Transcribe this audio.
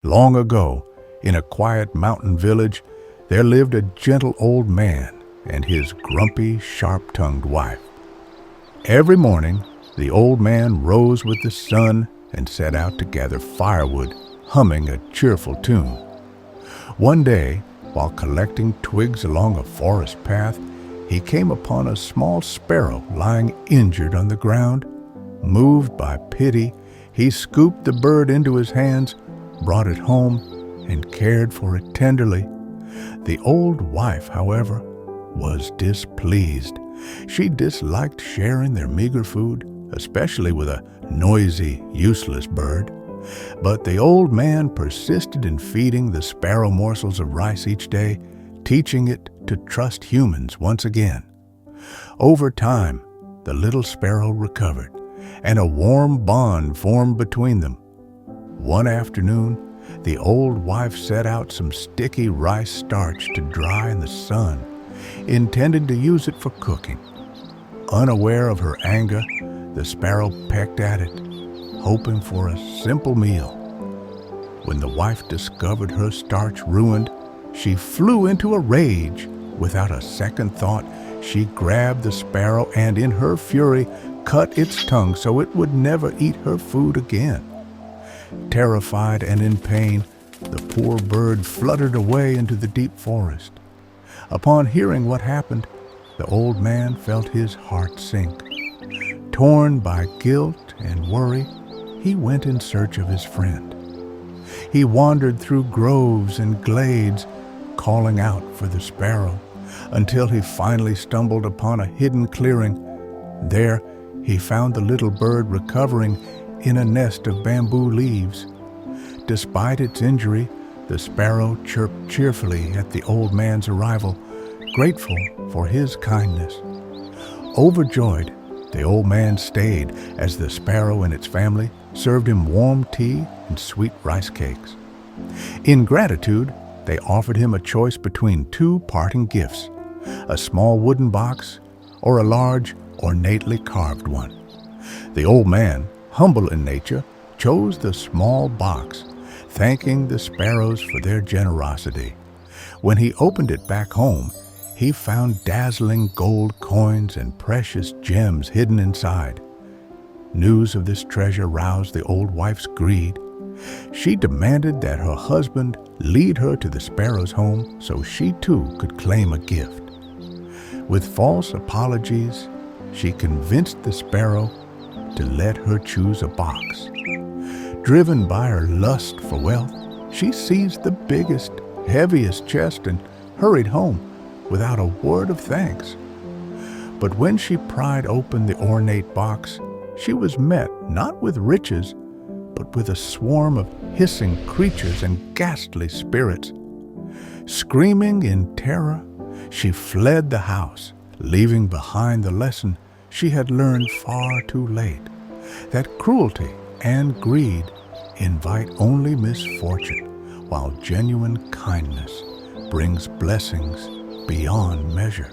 Long ago, in a quiet mountain village, there lived a gentle old man and his grumpy, sharp-tongued wife. Every morning, the old man rose with the sun and set out to gather firewood, humming a cheerful tune. One day, while collecting twigs along a forest path, he came upon a small sparrow lying injured on the ground. Moved by pity, he scooped the bird into his hands, brought it home, and cared for it tenderly. The old wife, however, was displeased. She disliked sharing their meager food, especially with a noisy, useless bird. But the old man persisted in feeding the sparrow morsels of rice each day, teaching it to trust humans once again. Over time, the little sparrow recovered, and a warm bond formed between them. One afternoon, the old wife set out some sticky rice starch to dry in the sun, intending to use it for cooking. Unaware of her anger, the sparrow pecked at it, hoping for a simple meal. When the wife discovered her starch ruined, she flew into a rage. Without a second thought, she grabbed the sparrow and, in her fury, cut its tongue so it would never eat her food again. Terrified and in pain, the poor bird fluttered away into the deep forest. Upon hearing what happened, the old man felt his heart sink. Torn by guilt and worry, he went in search of his friend. He wandered through groves and glades, calling out for the sparrow, until he finally stumbled upon a hidden clearing. There, he found the little bird recovering in a nest of bamboo leaves. Despite its injury, the sparrow chirped cheerfully at the old man's arrival, grateful for his kindness. Overjoyed, the old man stayed as the sparrow and its family served him warm tea and sweet rice cakes. In gratitude, they offered him a choice between two parting gifts, a small wooden box or a large, ornately carved one. The old man, humble in nature, chose the small box, thanking the sparrows for their generosity. When he opened it back home, he found dazzling gold coins and precious gems hidden inside. News of this treasure roused the old wife's greed. She demanded that her husband lead her to the sparrow's home so she too could claim a gift. With false apologies, she convinced the sparrow to let her choose a box. Driven by her lust for wealth, she seized the biggest, heaviest chest and hurried home without a word of thanks. But when she pried open the ornate box, she was met not with riches, but with a swarm of hissing creatures and ghastly spirits. Screaming in terror, she fled the house, leaving behind the lesson she had learned far too late, that cruelty and greed invite only misfortune, while genuine kindness brings blessings beyond measure.